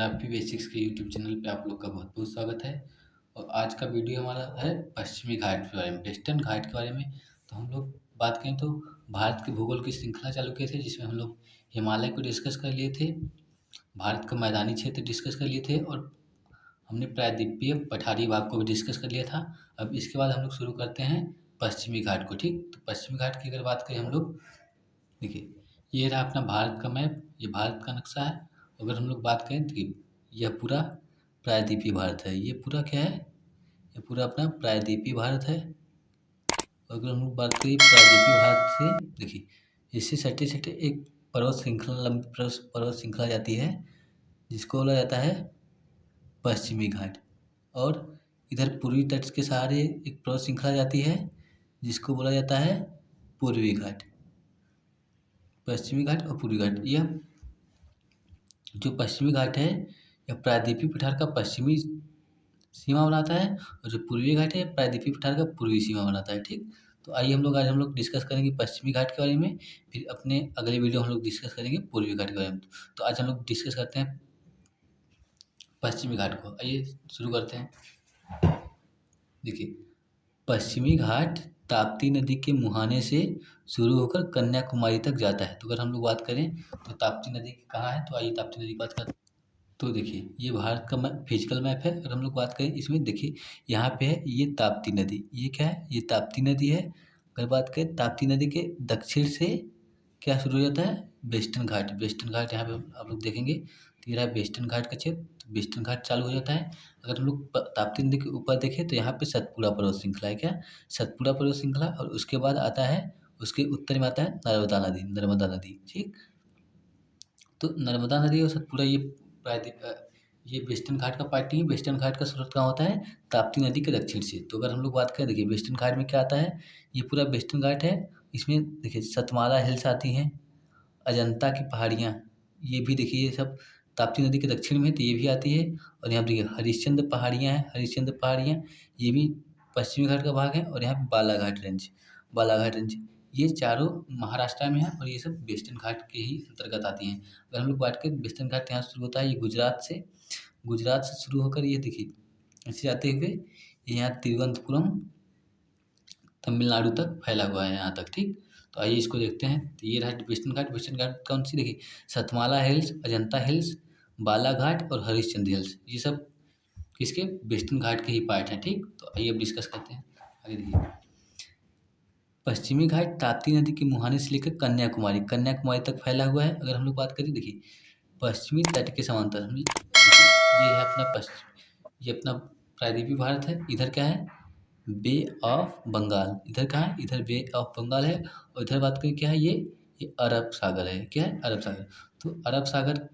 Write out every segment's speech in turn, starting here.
Geography basics के YouTube channel पे आप लोग का बहुत बहुत स्वागत है। और आज का वीडियो हमारा है पश्चिमी घाट के बारे में, वेस्टर्न घाट के बारे में। तो हम लोग बात करें तो भारत के भूगोल की श्रृंखला चालू किए थे, जिसमें हम लोग हिमालय को डिस्कस कर लिए थे, भारत का मैदानी क्षेत्र डिस्कस कर लिए थे और हमने प्रायद्वीपीय पठारी भाग को भी डिस्कस कर लिया था। अब इसके बाद हम लोग शुरू करते हैं पश्चिमी घाट को। ठीक, तो पश्चिमी घाट की अगर बात करें हम लोग, देखिए ये रहा अपना भारत का मैप, ये भारत का नक्शा है। अगर हम लोग बात करें तो यह पूरा प्रायद्वीपीय भारत है, ये पूरा क्या है, ये पूरा अपना प्रायद्वीपीय भारत है। अगर हम लोग बात करें प्रायद्वीपीय भारत से, देखिए इससे सटे सटे एक पर्वत श्रृंखला, लंबी पर्वत श्रृंखला जाती है, जिसको बोला जाता है पश्चिमी घाट। और इधर पूर्वी तट के सहारे एक पर्वत श्रृंखला जाती है, जिसको बोला जाता है पूर्वी घाट। पश्चिमी घाट और पूर्वी घाट, यह जो पश्चिमी घाट है यह प्रायद्वीपीय पठार का पश्चिमी सीमा बनाता है, और जो पूर्वी घाट है प्रायद्वीपीय पठार का पूर्वी सीमा बनाता है। ठीक, तो आइए आज हम लोग डिस्कस करेंगे पश्चिमी घाट के बारे में, फिर अपने अगले वीडियो हम लोग डिस्कस करेंगे पूर्वी घाट के बारे में। तो आज हम लोग डिस्कस करते हैं पश्चिमी घाट को। आइए शुरू करते हैं। देखिए पश्चिमी घाट ताप्ती नदी के मुहाने से शुरू होकर कन्याकुमारी तक जाता है। तो अगर हम लोग बात करें तो ताप्ती नदी कहाँ है, तो आइए ताप्ती नदी की बात करते हैं। तो देखिए ये भारत का फिजिकल मैप है। अगर हम लोग बात करें इसमें, देखिए यहाँ पे है ये ताप्ती नदी, ये क्या है, ये ताप्ती नदी है। अगर बात करें ताप्ती नदी के दक्षिण से क्या शुरू हो जाता है, वेस्टर्न घाट। वेस्टर्न घाट यहाँ पे आप लोग देखेंगे तो ये रहा वेस्टर्न घाट का क्षेत्र, तो वेस्टर्न घाट चालू हो जाता है। अगर हम लोग ताप्ती नदी के ऊपर देखें तो यहाँ पे सतपुड़ा पर्वत श्रृंखला है, क्या सतपुड़ा पर्वत श्रृंखला, और उसके बाद आता है, उसके उत्तर में आता है नर्मदा नदी, नर्मदा नदी। ठीक, तो नर्मदा नदी और सतपुड़ा ये वेस्टर्न घाट का पार्ट नहीं है। वेस्टर्न घाट का स्रोत कहाँ होता है, ताप्ती नदी के दक्षिण से। तो अगर हम लोग बात करें, देखिए वेस्टर्न घाट में क्या आता है, ये पूरा वेस्टर्न घाट है। इसमें देखिए सतमाला हिल्स आती हैं, अजंता की पहाड़ियाँ, ये भी देखिए ये सब ताप्ती नदी के दक्षिण में, तो ये भी आती है। और यहाँ पर देखिए हरिश्चंद्र पहाड़ियाँ हैं, हरिश्चंद्र पहाड़ियाँ, ये भी पश्चिमी घाट का भाग है। और यहाँ पे बालाघाट रेंज, बालाघाट रेंज, ये चारों महाराष्ट्र में है और ये सब वेस्टर्न घाट के ही अंतर्गत आती हैं। अगर हम लोग बात करें वेस्टर्न घाट यहाँ शुरू होता है, ये गुजरात से, गुजरात से शुरू होकर ये देखिए ऐसे जाते हुए ये यहाँ तिरुवनंतपुरम तमिलनाडु तक फैला हुआ है यहाँ तक। ठीक, तो आइए इसको देखते हैं। तो ये रहा वेस्टर्न घाट। वेस्टर्न घाट कौन सी, देखिए सतमाला हिल्स, अजंता हिल्स, बालाघाट और हरिश्चंद्र हिल्स, ये सब किसके, वेस्टर्न घाट के ही पार्ट हैं। ठीक, तो आइए अब डिस्कस करते हैं। आगे देखिए पश्चिमी घाट ताप्ती नदी के मुहाने से लेकर कन्याकुमारी, कन्याकुमारी तक फैला हुआ है। अगर हम लोग बात करें, देखिए पश्चिमी तट के समांतर, ये है अपना ये अपना प्रायद्वीपीय भारत है। इधर क्या है, बे ऑफ बंगाल, इधर कहाँ है, इधर बे ऑफ बंगाल है। और इधर बात करें क्या है, ये अरब सागर है, क्या है, अरब सागर। तो अरब सागर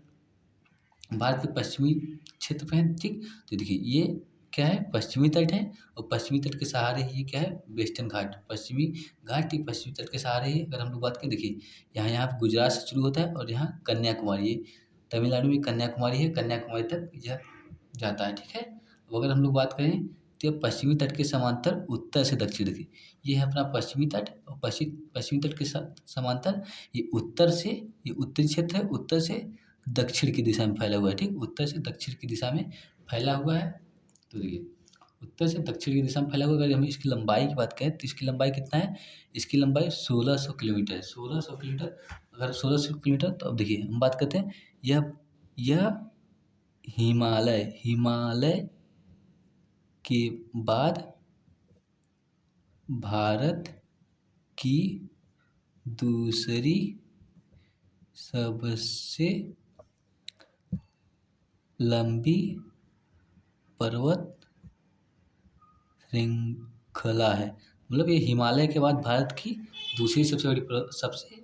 भारत के पश्चिमी क्षेत्र पे है। ठीक, तो देखिए ये क्या है, पश्चिमी तट है, और पश्चिमी तट के सहारे ही ये क्या है, वेस्टर्न घाट, पश्चिमी घाट ही पश्चिमी तट के सहारे ही। अगर हम लोग बात करें, देखिए यहाँ पे गुजरात से शुरू होता है और यहाँ कन्याकुमारी, ये तमिलनाडु में कन्याकुमारी है, कन्याकुमारी तक यह जाता है। ठीक है, अब अगर हम लोग बात करें तो पश्चिमी तट के समांतर उत्तर से दक्षिण, देखिए ये है अपना पश्चिमी तट, और पश्चिमी तट के समांतर ये उत्तर से, ये उत्तरी क्षेत्र है, उत्तर से दक्षिण की दिशा में फैला हुआ है। ठीक, उत्तर से दक्षिण की दिशा में फैला हुआ है। तो देखिए उत्तर से दक्षिण की दिशा में फैला हुआ है। अगर हम इसकी लंबाई की बात करें तो इसकी लंबाई कितना है, इसकी लंबाई 1600 किलोमीटर है, 1600 किलोमीटर। अगर 1600 किलोमीटर, तो अब देखिए हम बात करते हैं, यह हिमालय के बाद भारत की दूसरी सबसे लंबी पर्वत श्रृंखला है। मतलब ये हिमालय के बाद भारत की दूसरी सबसे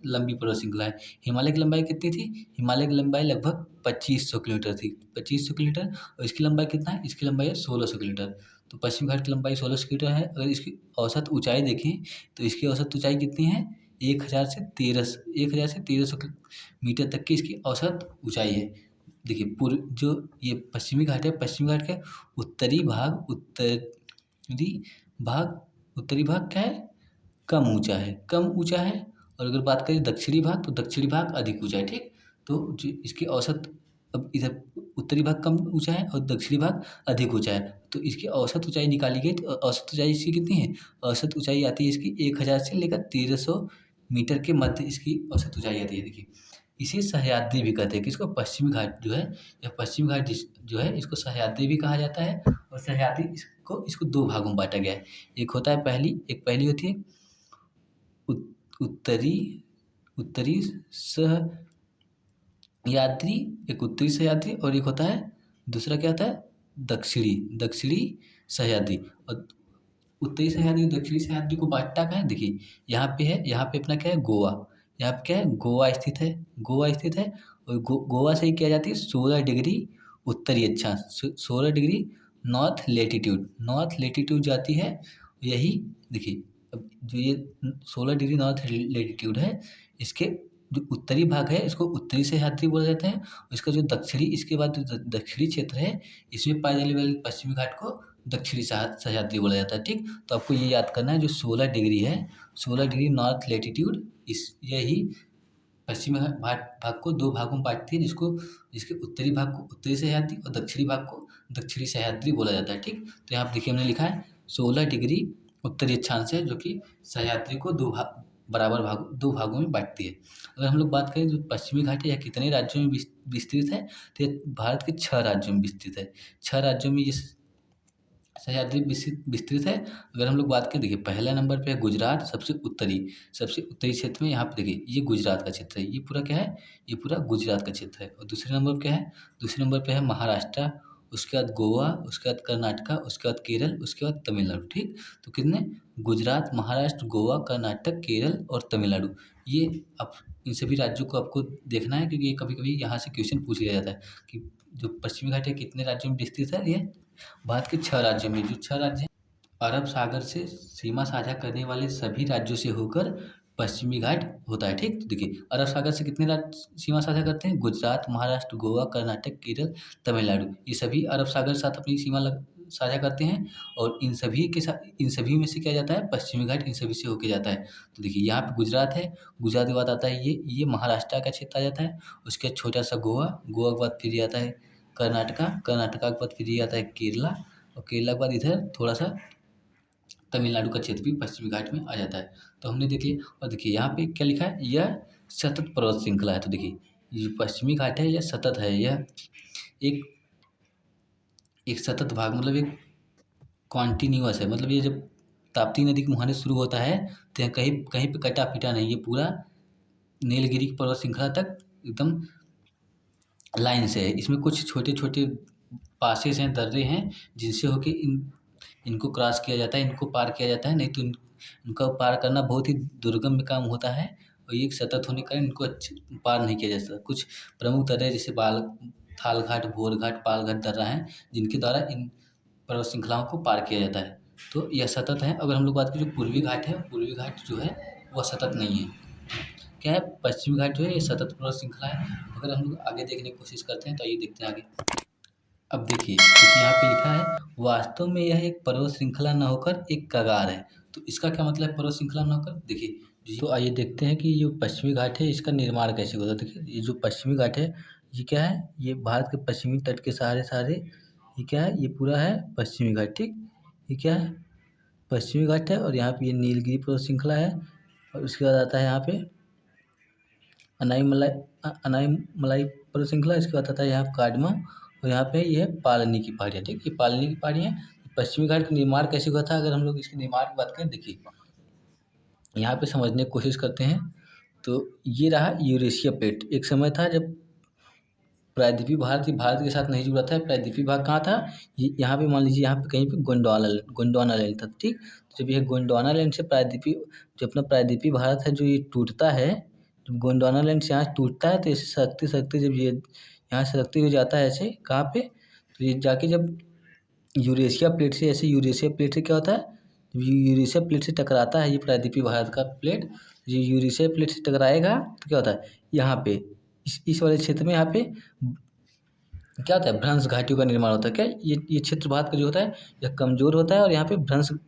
लंबी पर्वत श्रृंखला है। हिमालय की लंबाई कितनी थी, हिमालय की लंबाई लगभग 2500 किलोमीटर थी, 2500 किलोमीटर। और इसकी लंबाई कितना है, इसकी लंबाई है 1600 किलोमीटर। तो पश्चिम घाट की लंबाई 1600 किलोमीटर है। अगर इसकी औसत ऊंचाई देखें तो इसकी औसत ऊंचाई कितनी है, 1000 से 1300 मीटर तक की इसकी औसत ऊंचाई है। देखिए जो ये पश्चिमी घाट है, पश्चिमी घाट के उत्तरी भाग क्या है, कम ऊंचा है। और अगर बात करें दक्षिणी भाग, तो दक्षिणी भाग अधिक ऊंचा है। ठीक, तो जो इसकी औसत, अब इधर उत्तरी भाग कम ऊंचा है और दक्षिणी भाग अधिक ऊंचा है। तो इसकी औसत ऊंचाई निकाली गई, तो औसत ऊंचाई इसकी कितनी है? औसत ऊंचाई आती है इसकी 1000 से लेकर 1300 मीटर के मध्य इसकी औसत ऊंचाई आती है। देखिए, इसे सह्याद्री भी कहते हैं। किसको? पश्चिमी घाट जो है, या पश्चिमी घाट जो है, इसको सह्याद्री भी कहा जाता है। और सह्याद्री इसको दो भागों में बांटा गया है। एक होता है एक पहली होती है उत्तरी उत्तरी सह्याद्री, एक उत्तरी सह्याद्री, और एक होता है दूसरा क्या होता है? दक्षिणी सह्याद्री। और उत्तरी सह्याद्री दक्षिणी सह्याद्री को बांटता क्या है? देखिए, यहाँ पे है, यहाँ पे अपना क्या है? गोवा। यहाँ पे क्या है? गोवा स्थित है। और गोवा से ही क्या जाती है? 16 डिग्री उत्तरी अक्षांश, 16 डिग्री नॉर्थ लेटीट्यूड जाती है। यही देखिए, अब जो ये 16 डिग्री नॉर्थ लेटीट्यूड है, इसके जो उत्तरी भाग है इसको उत्तरी सह्याद्री बोला जाता है। इसका जो दक्षिणी, इसके बाद जो दक्षिणी क्षेत्र है, इसमें पाई जाने वाले पश्चिमी घाट को दक्षिणी सह्याद्री बोला जाता है। ठीक, तो आपको ये याद करना है, जो 16 डिग्री है, 16 डिग्री नॉर्थ लेटीट्यूड, यही पश्चिमी भाग को दो भागों में बांटती है, जिसके उत्तरी भाग को उत्तरी सह्याद्री और दक्षिणी भाग को दक्षिणी सह्याद्री बोला जाता है। ठीक, तो यहाँ पे देखिए हमने लिखा है 16 डिग्री उत्तरी अक्षांश है, जो कि सह्याद्री को दो भागों में बांटती है। अगर हम लोग बात करें जो पश्चिमी घाट है, यह कितने राज्यों में विस्तृत है? तो ये भारत के 6 राज्यों में विस्तृत है। 6 राज्यों में ये सह्याद्री विस्तृत है। अगर हम लोग बात करें, देखिए पहला नंबर पे है गुजरात, सबसे उत्तरी क्षेत्र में। यहाँ पे देखिए, ये गुजरात का क्षेत्र है। ये पूरा क्या है? ये पूरा गुजरात का क्षेत्र है। और दूसरे नंबर पे क्या है? दूसरे नंबर पे है महाराष्ट्र, उसके बाद गोवा, उसके बाद कर्नाटका, उसके बाद केरल, उसके बाद तमिलनाडु। ठीक, तो कितने? गुजरात, महाराष्ट्र, गोवा, कर्नाटक, केरल और तमिलनाडु। ये अब इन सभी राज्यों को आपको देखना है, क्योंकि ये कभी कभी यहाँ से क्वेश्चन पूछ लिया जाता है कि जो पश्चिमी घाट है कितने राज्यों में विस्तृत है? ये भारत के 6 राज्यों में। जो 6 राज्य हैं, अरब सागर से सीमा साझा करने वाले सभी राज्यों से होकर पश्चिमी घाट होता है। ठीक, तो देखिए अरब सागर से कितने राज्य सीमा साझा करते हैं? गुजरात, महाराष्ट्र, गोवा, कर्नाटक, केरल, तमिलनाडु। ये सभी अरब सागर के साथ अपनी सीमा साझा करते हैं। और इन सभी में से क्या जाता है? पश्चिमी घाट इन सभी से होके जाता है। तो देखिए, यहाँ पे गुजरात है, गुजरात के बाद आता है ये महाराष्ट्र का क्षेत्र आ जाता है। उसके बाद छोटा सा गोवा के बाद फिर ये आता है कर्नाटका के बाद फिर ये आता है केरला, और केरला के बाद इधर थोड़ा सा तमिलनाडु का क्षेत्र भी पश्चिमी घाट में आ जाता है। तो हमने देख लिया। और देखिए यहाँ पे क्या लिखा है? यह सतत पर्वत श्रृंखला है। तो देखिए, ये पश्चिमी घाट है, यह सतत है। यह एक सतत भाग, मतलब एक कॉन्टिन्यूअस है। मतलब ये जब ताप्ती नदी के मुहाने शुरू होता है, तो यहाँ कहीं कहीं पे कटा पिटा नहीं, ये पूरा नीलगिरी की पर्वत श्रृंखला तक एकदम लाइन से है। इसमें कुछ छोटे छोटे पासेस हैं, दर्रे हैं, जिनसे होके इनको क्रॉस किया जाता है, इनको पार किया जाता है। नहीं तो इनका पार करना बहुत ही दुर्गम काम होता है, और ये सतत होने के कारण इनको पार नहीं किया जा सकता। कुछ प्रमुख दर्रे जैसे थाल घाट, भोर घाट, पाल घाट दर्रा हैं, जिनके द्वारा इन पर्वत श्रृंखलाओं को पार किया जाता है। तो यह सतत है। अगर हम लोग बात करें जो पूर्वी घाट है, पूर्वी घाट जो है वह सतत नहीं है। क्या है? पश्चिमी घाट जो है ये सतत पर्वत श्रृंखला है। अगर हम लोग आगे देखने की कोशिश करते हैं, तो आइए देखते हैं आगे। अब देखिए, यहाँ पे लिखा है, वास्तव में यह एक पर्वत श्रृंखला न होकर एक कगार है। तो इसका क्या मतलब है पर्वत श्रृंखला न होकर? देखिए, तो आइए देखते हैं कि जो पश्चिमी घाट है इसका निर्माण कैसे होता है। देखिए, ये जो पश्चिमी घाट है, ये क्या है? ये भारत के पश्चिमी तट के सहारे ये क्या है? ये पूरा है पश्चिमी घाट। ठीक, ये क्या है? पश्चिमी घाट है। और यहाँ पे ये नीलगिरी पर्वत श्रृंखला है। और उसके बाद आता है यहाँ पे अनाईमलाई पर्वत श्रृंखला। इसके बाद आता है यहाँ काडमा, और यहाँ पे ये पालनी की पहाड़ियाँ। ठीक, ये पालनी की पहाड़ियाँ। पश्चिमी घाट का निर्माण कैसे हुआ था? अगर हम लोग इसके निर्माण की बात करें, देखिए यहाँ पे समझने की कोशिश करते हैं। तो ये रहा यूरेशिया प्लेट। एक समय था जब प्रायद्वीपीय भारत के साथ नहीं जुड़ा था। प्रायद्वीपीय भाग कहाँ था? ये यहाँ पे मान लीजिए, यहाँ पे कहीं पे गोंडवाना लैंड था। ठीक, तो जब ये गोंडवाना लैंड से जो अपना प्रायद्वीपीय भारत है, जो ये टूटता है, जब गोंडवाना लैंड से यहाँ टूटता है, तो ऐसे सरकते जब ये यहाँ सरकते हुए जाता है ऐसे कहाँ पे? तो ये जाके जब यूरेशिया प्लेट से क्या होता है? जब यूरेशिया प्लेट से टकराता है ये प्रायद्वीपीय भारत का प्लेट, ये यूरेशिया प्लेट से टकराएगा तो क्या होता है? यहाँ पे इस वाले क्षेत्र में यहाँ पे क्या होता है? भ्रंश घाटियों का निर्माण होता है। क्या ये क्षेत्र भारत का जो होता है यह कमजोर होता है, और यहाँ पे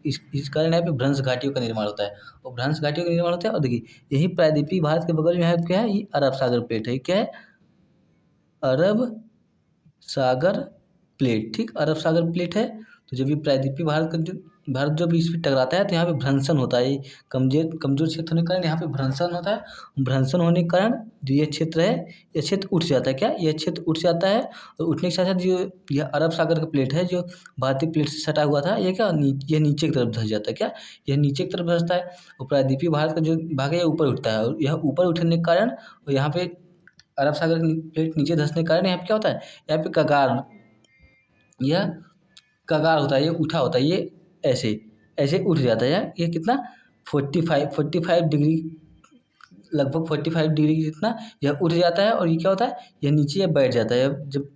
इस कारण यहाँ पे भ्रंश घाटियों का निर्माण होता है। और भ्रंश घाटियों का निर्माण होता है। और देखिए, यही प्रायद्वीपीय भारत के बगल में है क्या है? ये अरब सागर प्लेट है। क्या है? अरब सागर प्लेट, ठीक, अरब सागर प्लेट है। तो जब ये प्रायद्वीपीय भारत जब इस पे टकराता है तो यहाँ पे भ्रंशन होता है। ये कमजोर क्षेत्र होने के कारण यहाँ पे भ्रंशन होता है। भ्रंशन होने के कारण जो ये क्षेत्र है, ये क्षेत्र उठ जाता है। क्या ये क्षेत्र उठ जाता है? और उठने के साथ साथ जो यह अरब सागर का प्लेट है, जो भारतीय प्लेट से सटा हुआ था, ये क्या ये नीचे की तरफ धंस जाता है। क्या यह नीचे की तरफ धंसता है? और प्रायद्वीपीय भारत का जो भाग है, यह ऊपर उठता है। और यह ऊपर उठने के कारण यहाँ पे अरब सागर की प्लेट नीचे धंसने के कारण यहाँ पे क्या होता है, यहाँ पे यह कगार होता है, ये उठा होता है, ये ऐसे ऐसे उठ जाता है यार। ये कितना 45 डिग्री, लगभग 45 डिग्री जितना यह उठ जाता है। और ये क्या होता है, यह नीचे बैठ जाता है। जब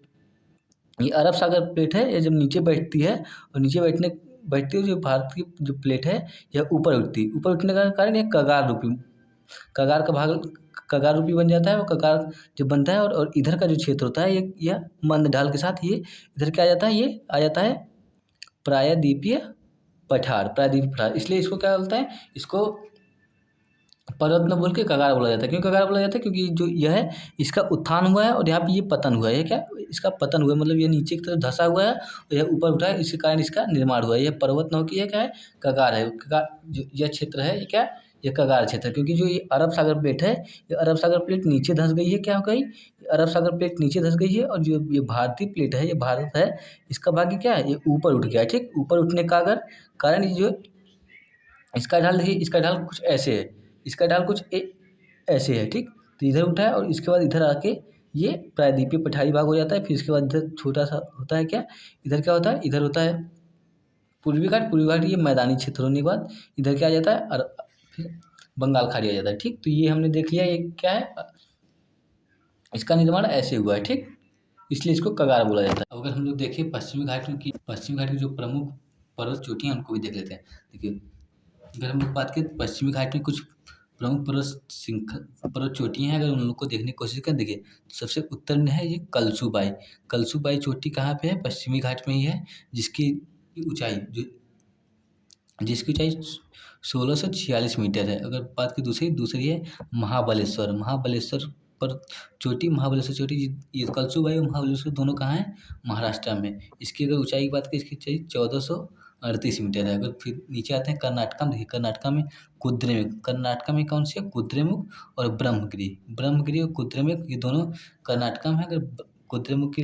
ये अरब सागर प्लेट है, ये जब नीचे बैठती है और नीचे बैठती है, जो भारत की जो प्लेट है, यह ऊपर उठती है। ऊपर उठने का कारण ये कगार रूपी बन जाता है। और कगार जब बनता है और इधर का जो क्षेत्र होता है, ये यह मंद ढाल के साथ ये इधर क्या आ जाता है, ये आ जाता है प्रायद्वीपीय पठार। इसलिए इसको क्या बोलते हैं, इसको पर्वत न बोल के कगार बोला जाता है। क्यों कगार बोला जाता है? क्योंकि जो यह है, इसका उत्थान हुआ है और यहाँ पे ये पतन हुआ है। ये क्या, इसका पतन हुआ है, मतलब ये नीचे की तरफ धंसा हुआ है और यह ऊपर उठा है, इसी कारण इसका निर्माण हुआ है। यह पर्वत न होकर यह क्या है, कगार है। कगार जो यह क्षेत्र है, ये क्या है, ये कगार क्षेत्र है। क्योंकि जो ये अरब सागर प्लेट है, ये अरब सागर प्लेट नीचे धंस गई है। क्या हो गई, अरब सागर प्लेट नीचे धंस गई है। और जो ये भारतीय प्लेट है, ये भारत है, इसका भाग्य क्या है, ये ऊपर उठ गया है। ठीक, ऊपर उठने का अगर कारण ये जो इसका ढाल देखिए, इसका ढाल कुछ ऐसे है, इसका ढाल कुछ ऐसे है। ठीक, तो इधर उठा है और इसके बाद इधर आके ये प्रायद्वीपीय पठारी भाग हो जाता है। फिर इसके बाद इधर छोटा सा होता है। क्या इधर क्या होता है, इधर होता है पूर्वी घाट ये मैदानी क्षेत्र होने के बाद इधर क्या आ जाता है, और फिर बंगाल खाड़ी आ जाता है। ठीक, तो ये हमने देख लिया, ये क्या है, इसका निर्माण ऐसे हुआ है। ठीक, इसलिए इसको कगार बोला जाता है। अगर हम लोग देखें पश्चिमी घाट की जो प्रमुख पर्वत चोटियाँ, उनको भी देख लेते हैं। देखिए, अगर हम लोग बात करें पश्चिमी घाट में कुछ प्रमुख पर्वत चोटियाँ हैं, अगर उन लोग को देखने की कोशिश करें, देखिए तो सबसे उत्तर में है ये कलसूबाई चोटी कहाँ पे है, पश्चिमी घाट में ही है। जिसकी ऊंचाई 1646 मीटर है। अगर बात की दूसरी है महाबलेश्वर चोटी, ये कलसूबाई और महाबलेश्वर दोनों कहाँ हैं, महाराष्ट्र में। इसकी अगर ऊंचाई की बात करें, इसकी ऊंचाई 1438 मीटर है। अगर फिर नीचे आते हैं कर्नाटका में, देखिए कर्नाटका में कौन सी है, कुद्रेमुख और ब्रह्मगिरी और कुद्रेमुख, ये दोनों कर्नाटका में है। अगर कुद्रेमुख की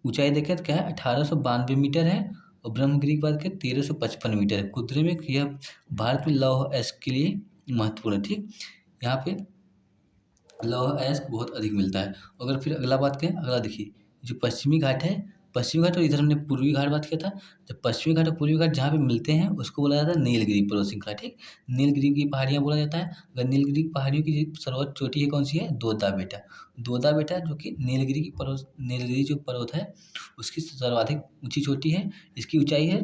ऊंचाई देखें तो क्या है, 1892 मीटर है। और ब्रह्मगिरी की बात करें 1355 मीटर है। कुद्रेमुख यह भारत में लौह अयस्क के लिए महत्वपूर्ण है। ठीक, यहाँ पे लौह अयस्क बहुत अधिक मिलता है। अगर फिर अगला देखिए, जो पश्चिमी घाट और इधर हमने पूर्वी घाट बात किया था। जब पश्चिमी घाट और पूर्वी घाट जहाँ पे मिलते हैं, उसको बोला जाता है नीलगिरी पर्वत श्रृंखला। ठीक, नीलगिरी की पहाड़ियाँ बोला जाता है। अगर नीलगिरी की पहाड़ियों की सर्वोच्च चोटी है, कौन सी है, दोदा बेटा, जो कि नीलगिरी जो पर्वत है, उसकी सर्वाधिक ऊंची चोटी है। इसकी ऊंचाई है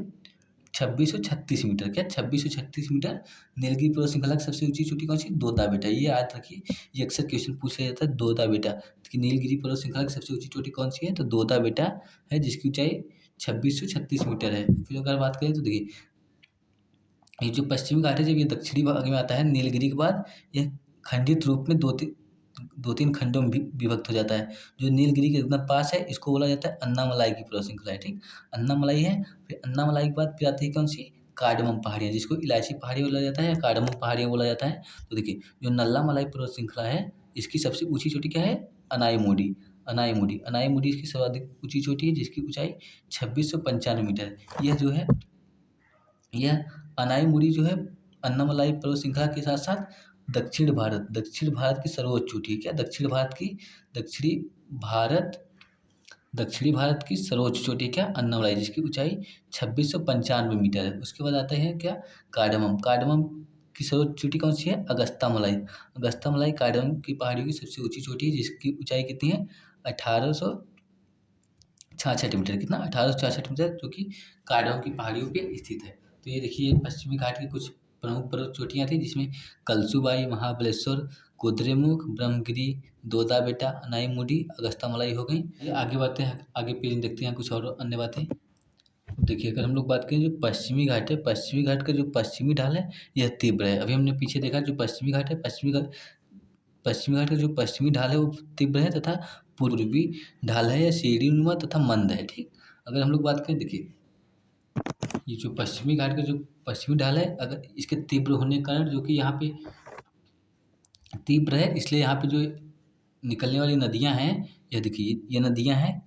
2636 मीटर। क्या 2636 मीटर? नीलगिरी पर्वत श्रृंखला की सबसे ऊंची चोटी कौन सी, दोदा बेटा। ये याद रखिए, ये अक्सर क्वेश्चन पूछा जाता है, दोदा बेटा कि नीलगिरी पर्वत श्रृंखला की सबसे ऊंची चोटी कौन सी है, तो दोदा बेटा है, जिसकी ऊंचाई 2636 मीटर है। फिर अगर बात करें तो देखिए, ये जो पश्चिमी घाट है, जब ये दक्षिणी भाग में आता है नीलगिरी के बाद, यह खंडित रूप में दो तीन खंडों में विभक्त हो जाता है। जो नीलगिरी के एकदम पास है, इसको बोला जाता है अन्नामलाई की पर्वत श्रृंखला है। ठीक, अन्नामलाई है। फिर अन्नामलाई के बाद फिर आती है कौन सी, कार्डमम पहाड़ियाँ, जिसको इलायची पहाड़ी बोला जाता है या कार्डमम पहाड़ियाँ बोला जाता है। तो देखिए, जो नल्लामलाई पर्वत श्रृंखला है, इसकी सबसे ऊंची चोटी क्या है, अनाईमुडी इसकी सर्वाधिक ऊंची चोटी है, जिसकी ऊंचाई 2695 मीटर है। यह अनाईमुडी जो है, अन्नामलाई पर्वत श्रृंखला के साथ साथ दक्षिण भारत की सर्वोच्च चोटी है। क्या दक्षिणी भारत की सर्वोच्च चोटी क्या, अन्नामलाई, जिसकी ऊंचाई 2695 मीटर है। उसके बाद आता है क्या, कार्डमम की सर्वोच्च चोटी कौन सी है, अगस्ता मलाई कार्डमम की पहाड़ियों की सबसे ऊंची चोटी है, जिसकी ऊंचाई कितनी है, 1866 मीटर। कितना, 1866 मीटर, जो कि कार्डमम की पहाड़ियों पे स्थित है। तो ये देखिए, पश्चिमी घाट की कुछ प्रमुख पर्वत चोटियाँ थी, जिसमें कलसूबाई, महाबलेश्वर, कुद्रेमुख, ब्रह्मगिरी, दोदा बेटा, अनाईमुडी, अगस्त्यामलाई हो गई। ये आगे बढ़ते हैं, आगे पेज देखते हैं कुछ और अन्य बातें। देखिए, अगर हम लोग बात करें, जो पश्चिमी घाट है, पश्चिमी घाट का जो पश्चिमी ढाल है, यह तीव्र है। अभी हमने पीछे देखा, जो पश्चिमी घाट का जो पश्चिमी ढाल है, वो तीव्र है, तथा पूर्वी ढाल है या सीढ़ीनुमा तथा मंद है। ठीक, अगर हम लोग बात करें, देखिए ये जो पश्चिमी घाट का जो पश्चिमी ढाल है, अगर इसके तीव्र होने के कारण जो कि यहाँ पे तीव्र है, इसलिए यहाँ पे जो निकलने वाली नदियाँ हैं, यह देखिए ये नदियाँ हैं।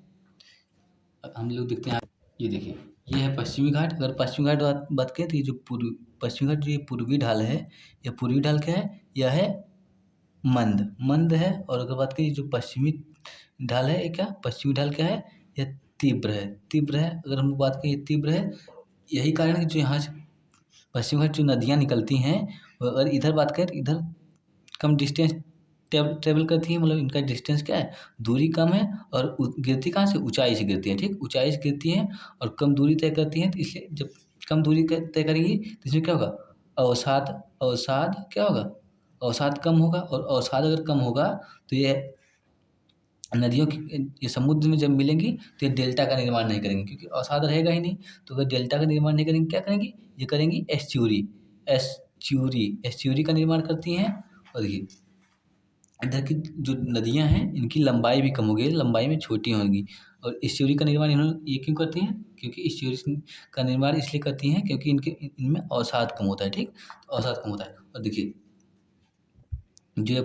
हम लोग देखते हैं, ये देखिए ये है पश्चिमी घाट। अगर पश्चिमी घाट बात करें तो ये जो पश्चिमी घाट जो ये पूर्वी ढाल है, यह पूर्वी ढाल क्या है, यह है मंद है। और अगर बात करें जो पश्चिमी ढाल है, ये क्या पश्चिमी ढाल क्या है, यह तीव्र है। अगर हम बात करें ये तीव्र है, यही कारण है कि जो यहाँ से पश्चिम घाट जो नदियाँ निकलती हैं, अगर इधर बात करें तो इधर कम डिस्टेंस ट्रेवल करती है, मतलब इनका डिस्टेंस क्या है, दूरी कम है। और गिरती कहाँ से, ऊंचाई से गिरती है। ठीक, ऊंचाई से गिरती हैं और कम दूरी तय करती हैं, तो इसलिए जब कम दूरी तय करेंगी तो इसमें क्या होगा, अवसाद क्या होगा, अवसाद कम होगा। और अवसाद अगर कम होगा तो ये नदियों की, ये समुद्र में जब मिलेंगी तो ये डेल्टा का निर्माण नहीं करेंगी, क्योंकि अवसाद रहेगा ही नहीं। तो अगर डेल्टा का निर्माण नहीं करेंगी, क्या करेंगी, ये करेंगी एस्च्यूरी का निर्माण करती हैं। और देखिए इधर की जो नदियाँ हैं, इनकी लंबाई भी कम होगी, लंबाई में छोटी होंगी। और एस्च्यूरी का निर्माण इन्होंने ये क्यों करती हैं, क्योंकि एस्च्यूरी का निर्माण इसलिए करती हैं क्योंकि इनमें अवसाद कम होता है। ठीक, तो अवसाद कम होता है। और देखिए जो ये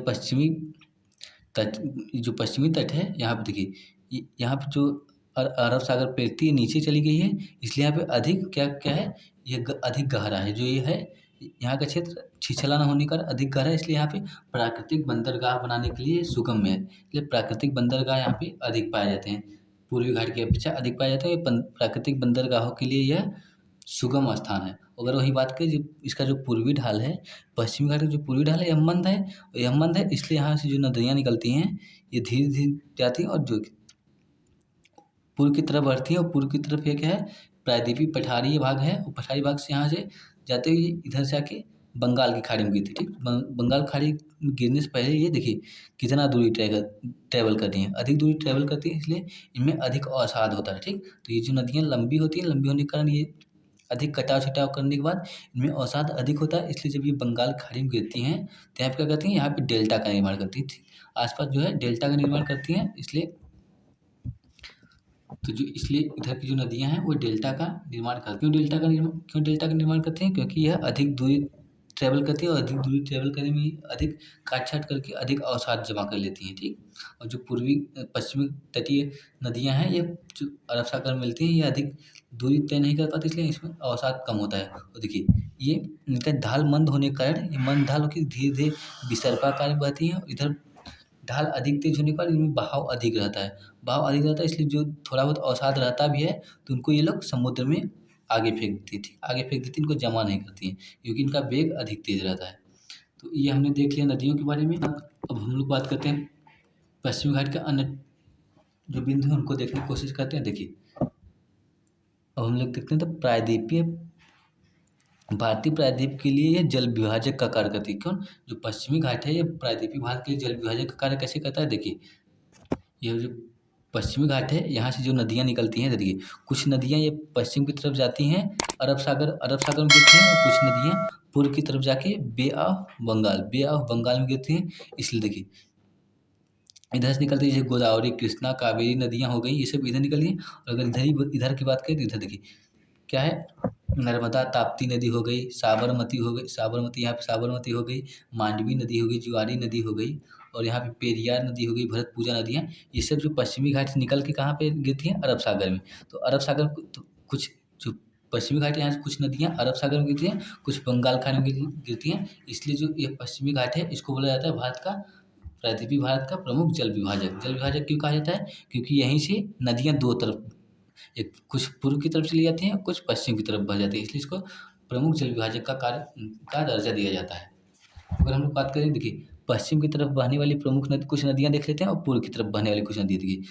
जो पश्चिमी तट है, यहाँ पे देखिए यहाँ पे जो अरब सागर पेड़ती है नीचे चली गई है, इसलिए यहाँ पे अधिक क्या है, ये अधिक गहरा है। जो ये है, यहाँ का क्षेत्र छिछला होने का अधिक गहरा है, इसलिए यहाँ पे प्राकृतिक बंदरगाह बनाने के लिए सुगम है। इसलिए प्राकृतिक बंदरगाह यहाँ पे अधिक पाए जाते हैं, पूर्वी घाट की अपेक्षा अधिक पाए जाते हैं। ये प्राकृतिक बंदरगाहों के लिए यह सुगम स्थान है। अगर वही बात करें, जो इसका जो पूर्वी ढाल है, पश्चिमी घाट का जो पूर्वी ढाल है, यह मंद है, इसलिए यहाँ से जो नदियाँ निकलती हैं, ये धीरे-धीरे जाती हैं और जो पूर्व की तरफ बढ़ती हैं। और पूर्व की तरफ ये क्या है, प्रायद्वीपीय पठारी भाग है, और पठारी भाग से यहाँ से जाते हुए इधर से आके बंगाल की खाड़ी में गिरती है। ठीक, बंगाल खाड़ी में गिरने से पहले ये देखिए कितना दूरी ट्रैवल करती हैं, अधिक दूरी ट्रैवल करती है, इसलिए इनमें अधिक अवसाद होता है। ठीक, तो ये जो नदियाँ लंबी होती हैं, लंबी होने के कारण ये अधिक कटाव-छटाव करने के बाद इनमें अवसाद अधिक होता है, इसलिए जब ये बंगाल खाड़ी में गिरती हैं, तो यहाँ पे क्या करती हैं, यहाँ पे डेल्टा का निर्माण करती हैं। ठीक, आस-पास जो है डेल्टा का निर्माण करती हैं, इसलिए इधर की जो नदियाँ हैं, वो डेल्टा का निर्माण करती हैं। क्यों डेल्टा का निर्माण करती हैं, क्योंकि यह अधिक दूरी ट्रैवल करती है, और अधिक दूरी ट्रैवल करने में अधिक काट-छाँट करके अधिक अवसाद जमा कर लेती हैं। ठीक, और जो पश्चिमी तटीय नदियाँ हैं, ये जो अरब सागर में मिलती हैं, ये अधिक दूरी तय नहीं कर पाती, इसलिए इसमें अवसाद कम होता है। और देखिए ये इनका ढाल मंद होने के कारण, ये मंद ढाल होके धीरे-धीरे विसर्पाकार में बहती हैं। और इधर ढाल अधिक तेज होने पर इनमें बहाव अधिक रहता है, इसलिए जो थोड़ा बहुत अवसाद रहता भी है, तो उनको ये लोग समुद्र में आगे फेंक देती थी, इनको जमा नहीं करती हैं, क्योंकि इनका वेग अधिक तेज रहता है। तो ये हमने देख लिया नदियों के बारे में। अब हम लोग बात करते हैं पश्चिमी घाट के अन्य जो बिंदु हैं, उनको देखने की कोशिश करते हैं। देखिए अब हम लोग देखते हैं, तो भारतीय प्रायद्वीप के लिए यह जल विभाजक का कार्य करती है। क्यों, जो पश्चिमी घाट है, ये प्रायद्वीपीय भाग के लिए जल विभाजक का कार्य कैसे करता है। देखिए यह जो पश्चिमी घाट है, यहाँ से जो नदियाँ निकलती हैं, देखिए कुछ नदियाँ ये पश्चिम की तरफ जाती हैं, अरब सागर में गिरती हैं, और कुछ नदियाँ पूर्व की तरफ जाके बे ऑफ बंगाल में गिरती हैं। इसलिए देखिए इधर से निकलती है, जैसे गोदावरी, कृष्णा, कावेरी नदियाँ हो गई, ये सब इधर निकली हैं। और अगर इधर की बात करें, तो इधर देखिए क्या है, नर्मदा, ताप्ती नदी हो गई, साबरमती यहाँ पे साबरमती हो गई, मांडवी नदी हो गई, जुआरी नदी हो गई, और यहाँ पे पेरियार नदी हो गई, भरतपुजा नदियाँ, ये सब जो पश्चिमी घाट से निकल के कहाँ पे गिरती हैं, अरब सागर में। तो अरब सागर तो कुछ जो पश्चिमी घाट है, यहाँ से कुछ नदियाँ अरब सागर में गिरती हैं, कुछ बंगाल खाड़ी में गिरती हैं। इसलिए जो ये पश्चिमी घाट है, इसको बोला जाता है प्रायद्वीपीय भारत का प्रमुख जल विभाजक क्यों कहा जाता है, क्योंकि यहीं से नदियाँ दो तरफ, एक कुछ पूर्व की तरफ चली जाती हैं, कुछ पश्चिम की तरफ बह जाती हैं, इसलिए इसको प्रमुख जल विभाजक का दर्जा दिया जाता है। अगर हम लोग बात करें, देखिए पश्चिम की तरफ बहने वाली प्रमुख कुछ नदियाँ देख लेते हैं, और पूर्व की तरफ बहने वाली कुछ नदियाँ देखिए।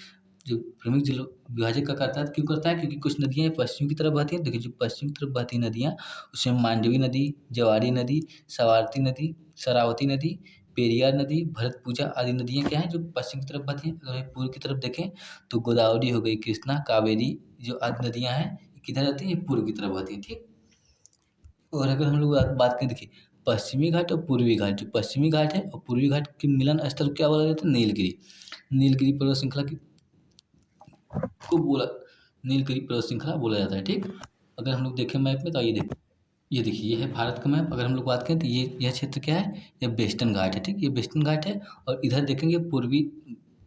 जो प्रमुख जल विभाजक का क्यों करता है, क्योंकि कुछ नदियाँ पश्चिम की तरफ बहती हैं। देखिए जो पश्चिम की तरफ बहती नदियाँ, उसमें मांडवी नदी, जवारी नदी, शरावती नदी, पेरियार नदी, भरतपुजा आदि नदियाँ क्या हैं, जो पश्चिम की तरफ बहती हैं। अगर पूर्व की तरफ देखें, तो गोदावरी हो गई, कृष्णा, कावेरी जो आदि नदियाँ हैं, किधर रहती हैं, ये पूर्व की तरफ बहती हैं। ठीक, और अगर हम लोग बात करें, देखिए पश्चिमी घाट और पूर्वी घाट, जो पश्चिमी घाट है और पूर्वी घाट के मिलन स्थल को क्या बोला जाता है? नीलगिरी। नीलगिरी पर्वत श्रृंखला को बोला नीलगिरी पर्वत श्रृंखला बोला जाता है। ठीक, अगर हम लोग देखें मैप में तो ये देखिए, ये है भारत का मैप। अगर हम लोग बात करें तो ये यह क्षेत्र क्या है? ये वेस्टर्न घाट है। ठीक, ये वेस्टर्न घाट है। और इधर देखेंगे पूर्वी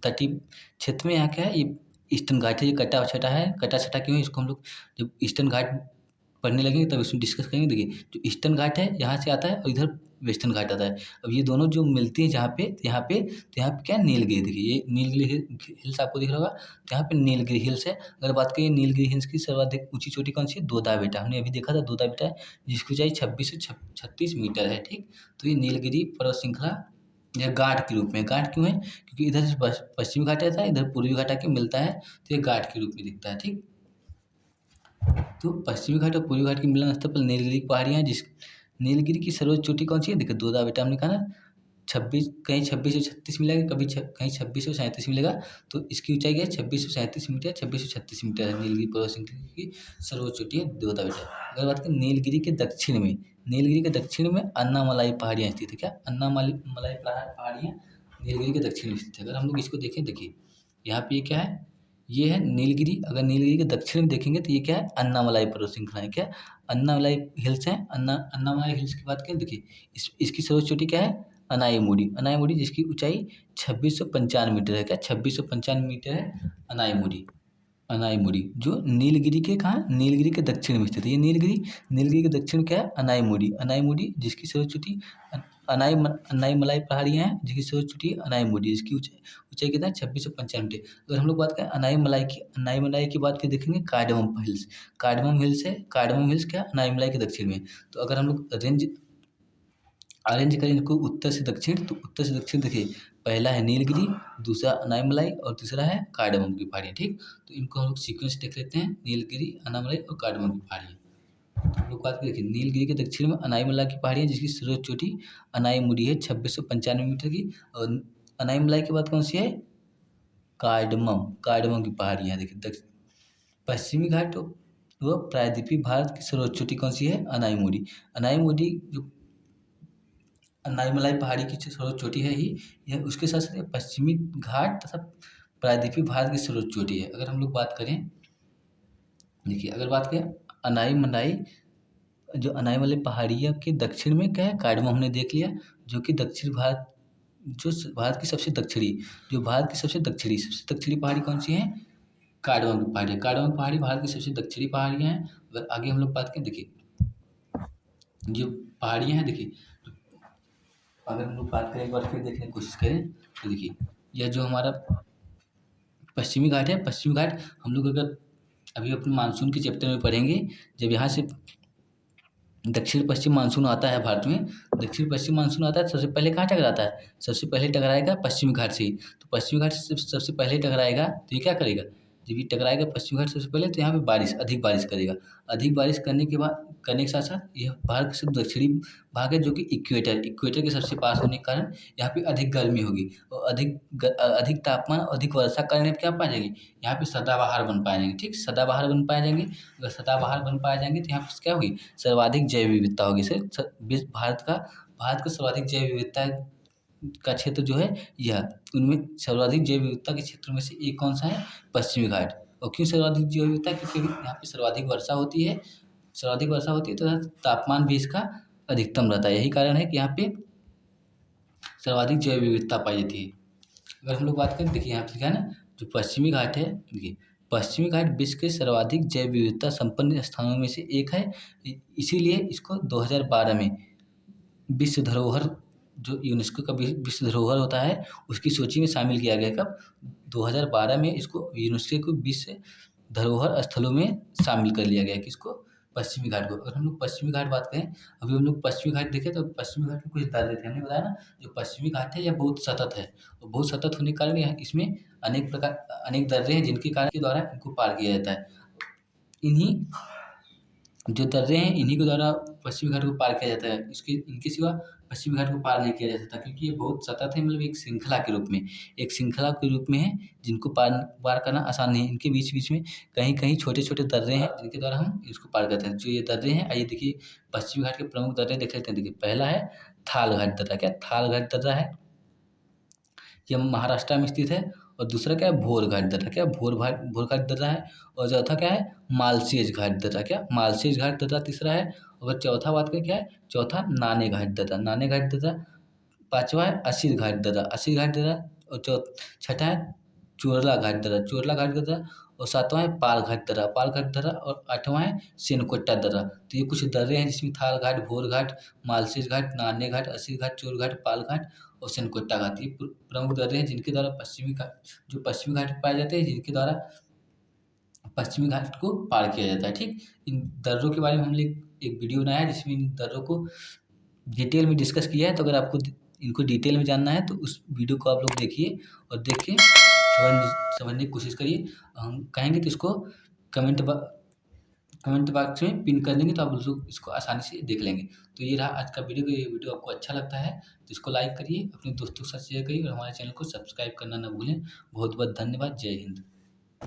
तटीय क्षेत्र में यहाँ क्या है? ये ईस्टर्न घाट है। ये कटा छटा है। कटा छटा क्यों है? इसको हम लोग जब ईस्टर्न घाट पढ़ने लगेंगे तब इसमें डिस्कस करेंगे। देखिए, जो ईस्टर्न घाट है यहाँ से आता है और इधर वेस्टर्न घाट आता है। अब ये दोनों जो मिलती हैं जहाँ पे, तो यहाँ पे क्या है? नीलगिरी। देखिए, ये नीलगिरी हिल्स आपको दिख रहा होगा, तो यहाँ पे नीलगिरी हिल्स है। अगर बात करें नीलगिरी हिल्स की सर्वाधिक ऊँची चोटी कौन सी है? दोदा बेटा। हमने अभी देखा था दोदा बेटा है, जिसकी ऊँचाई 26 से 36 मीटर है। ठीक, तो ये नीलगिरी पर्वत श्रृंखला यह घाट के रूप में। घाट क्यों है? क्योंकि इधर से पश्चिमी घाट आता है, इधर पूर्वी घाट आके मिलता है, तो ये घाट के रूप में दिखता है। ठीक, तो पश्चिमी घाट और पूर्वी घाट के मिलन स्थल पर नीलगिरी की पहाड़ियाँ हैं। जिस नीलगिरी की सर्वोच्च चोटी कौन सी है? देखिए, दोदा बेटा हमने कहा ना, 26 कहीं 26 से 36 मिलेगा, कभी कहीं 26 से 37 मिलेगा। तो इसकी ऊंचाई क्या है? 26 से 37 मीटर, 26 से 36 मीटर है। नीलगिरी पर्वत श्रृंखला की सर्वोच्च चोटी है दोदा बेटा। अगर बात करें नीलगिरी के दक्षिण में, नीलगिरी के दक्षिण में अन्नामलाई पहाड़ियाँ स्थित है। क्या? अन्नामलाई पहाड़ियाँ नीलगिरी के दक्षिण में स्थित है। अगर हम लोग इसको देखें, देखिए यहाँ पे ये क्या है? ये है नीलगिरी। अगर नीलगिरी के दक्षिण में देखेंगे तो ये क्या है? अन्नामलाई पर्वत श्रृंखला है। क्या? अन्नामलाई हिल्स है। अन्नामलाई हिल्स की बात करें, देखिए इसकी सर्वोच्च चोटी क्या है? अनाईमुड़ी। अनाईमुड़ी जिसकी ऊंचाई 2695 मीटर है। क्या? 2695 मीटर है अनाईमुड़ी। अनाईमुड़ी जो नीलगिरी के कहाँ? नीलगिरी के दक्षिण में स्थित है। ये नीलगिरी के दक्षिण क्या है? अनाईमुड़ी। अनाईमुड़ी जिसकी सर्वोच्च चोटी अनाईमलाई पहाड़ियाँ हैं, जिसकी सर्वोच्च चोटी है अनाईमुड़ी, जिसकी ऊंचाई कितना है? 2695 मीटर। अगर हम लोग बात करें अनाईमलाई की बात करें, देखेंगे कार्डमम हिल्स। कार्डमम हिल्स है। कार्डमम हिल्स क्या? अनाईमलाई के दक्षिण में। तो अगर हम लोग अरेंज करें इनको उत्तर से दक्षिण, तो उत्तर से दक्षिण देखिए, पहला है नीलगिरी, दूसरा अनाईमलाई और तीसरा है कार्डमम की पहाड़ियाँ। ठीक, तो इनको हम लोग सीक्वेंस देख लेते हैं, नीलगिरी, अनाईमलाई और कार्डमम की पहाड़ियाँ। तो हम लोग बात करें, देखिए नीलगिरी के दक्षिण में अनाईमलाई की पहाड़ियाँ, जिसकी सर्वोच्च चोटी अनाईमुड़ी है 2695 मीटर की। और अनाईमलाई की बात कौन सी है? कार्डमम की पहाड़ियाँ। देखिए पश्चिमी घाट व प्रायद्वीपीय भारत की सर्वोच्च चोटी कौन सी है? अनाईमुड़ी। अनाईमुड़ी जो अनाईमलाई पहाड़ी की सर्वोच्च चोटी है ही, यह उसके साथ साथ पश्चिमी घाट तथा प्रायद्वीपीय भारत की सर्वोच्च चोटी है। अगर हम लोग बात करें, देखिए अगर बात करें अनाईमलाई, जो अनाईमलाई पहाड़ियाँ के दक्षिण में क्या है? कार्डमम हमने देख लिया, जो कि दक्षिण भारत, जो भारत की सबसे दक्षिणी, सबसे दक्षिणी पहाड़ी कौन सी है? कार्डमम की पहाड़ी। कार्डमम की पहाड़ी भारत की सबसे दक्षिणी पहाड़ियाँ हैं। अगर आगे हम लोग बात करें, देखिए जो पहाड़ियाँ हैं, देखिए अगर हम लोग बात करें, एक बार फिर देखने की कोशिश करें, तो देखिए यह जो हमारा पश्चिमी घाट है, पश्चिमी घाट हम लोग अगर अभी अपने मानसून के चैप्टर में पढ़ेंगे, जब यहाँ से दक्षिण पश्चिम मानसून आता है भारत में, दक्षिण पश्चिम मानसून आता है, सबसे पहले कहाँ टकराता है? सबसे पहले टकराएगा पश्चिमी घाट से ही। तो पश्चिमी घाट से सबसे पहले टकराएगा, तो ये क्या करेगा? जब ये टकराएगा पश्चिमी घाट सबसे पहले, तो यहाँ पे अधिक बारिश करेगा। अधिक बारिश करने के साथ साथ यह भारत का सबसे दक्षिणी भाग है, जो कि इक्वेटर के सबसे पास होने के कारण यहाँ पे अधिक गर्मी होगी और अधिक तापमान, अधिक वर्षा के कारण क्या पा जाएंगे? यहाँ पे सदाबहार बन पाएंगे। ठीक, सदाबहार बन पाए जाएंगे। अगर सदाबहार बन पाए जाएंगे तो यहाँ पर क्या होगी? सर्वाधिक जैव विविधता होगी। भारत का सर्वाधिक जैव विविधता का क्षेत्र जो है यह, उनमें सर्वाधिक जैव विविधता के क्षेत्रों में से एक कौन सा है? पश्चिमी घाट। और क्यों सर्वाधिक जैव विविधता? क्योंकि यहाँ पे सर्वाधिक वर्षा होती है, तथा तापमान भी इसका अधिकतम रहता है। यही कारण है कि यहाँ पे सर्वाधिक जैव विविधता पाई जाती है। अगर हम लोग बात करें, देखिए यहाँ पे क्या है ना, जो पश्चिमी घाट है, देखिए पश्चिमी घाट विश्व के सर्वाधिक जैव विविधता संपन्न स्थानों में से एक है। इसीलिए इसको 2012 में विश्व धरोहर, जो यूनेस्को का विश्व धरोहर होता है, उसकी सूची में शामिल किया गया। कब? 2012 में इसको यूनेस्को को विश्व धरोहर स्थलों में शामिल कर लिया गया। किसको? पश्चिमी घाट को। अगर हम लोग पश्चिमी घाट बात करें, अभी हम लोग पश्चिमी घाट देखें, तो पश्चिमी घाट में कुछ दर्रे थे। हमने बताया ना, जो पश्चिमी घाट है यह बहुत सतत है, और बहुत सतत होने के कारण इसमें अनेक दर्रे हैं, जिनके कारण के द्वारा इनको पार किया जाता है। इन्हीं जो दर्रे हैं इन्हीं के द्वारा पश्चिमी घाट को पार किया जाता है। इसके इनके सिवा पश्चिमी घाट को पार नहीं किया जा सकता, क्योंकि ये बहुत सतत है, मतलब एक श्रृंखला के रूप में है, जिनको पार पार करना आसान नहीं है। इनके बीच-बीच में कहीं-कहीं छोटे-छोटे दर्रे हैं, जिनके द्वारा हम इसको पार करते हैं। जो ये दर्रे हैं, आइए देखिए पश्चिमी घाट के प्रमुख दर्रे देख लेते हैं। देखिए पहला है थाल घाट दर्रा। क्या थाल घाट दर्रा है? ये महाराष्ट्र में स्थित है। और दूसरा क्या है? भोर घाट दर्रा। क्या भोर घाट दर्रा है। और चौथा क्या है? मालसेज घाट दर्रा। क्या मालसेज घाट दर्रा तीसरा है। और चौथा बात करें क्या है? चौथा नाने घाट दर्रा। नाने घाट दर्रा। पाँचवा है असीर घाट दर्रा। असीर घाट दर्रा। और छठा है चोरला घाट दर्रा। चोरला घाट दर्रा। और सातवां है पाल घाट दर्रा। पाल घाट दर्रा। और आठवां है सेनकोट्टा दर्रा। तो ये कुछ दर्रे हैं, जिसमें थाल घाट, भोर घाट, मालसेज घाट, नाने घाट, असीर घाट, चोर घाट, पाल घाट और सेनकोट्टा घाट। ये प्रमुख दर्रे हैं, जिनके द्वारा पश्चिमी घाट पाए जाते हैं, जिनके द्वारा पश्चिमी घाट को पार किया जाता है। ठीक, इन दर्रों के बारे में हमने एक वीडियो बनाया है, जिसमें इन दर्रों को डिटेल में डिस्कस किया है। तो अगर आपको इनको डिटेल में जानना है, तो उस वीडियो को आप लोग देखिए और देख के समझने की कोशिश करिए। हम कहेंगे तो इसको कमेंट बा कमेंट बॉक्स में पिन कर देंगे, तो आप लोग इसको आसानी से देख लेंगे। तो ये रहा आज का वीडियो। ये वीडियो आपको अच्छा लगता है तो इसको लाइक करिए, अपने दोस्तों के साथ शेयर करिए और हमारे चैनल को सब्सक्राइब करना ना भूलें। बहुत बहुत धन्यवाद। जय हिंद।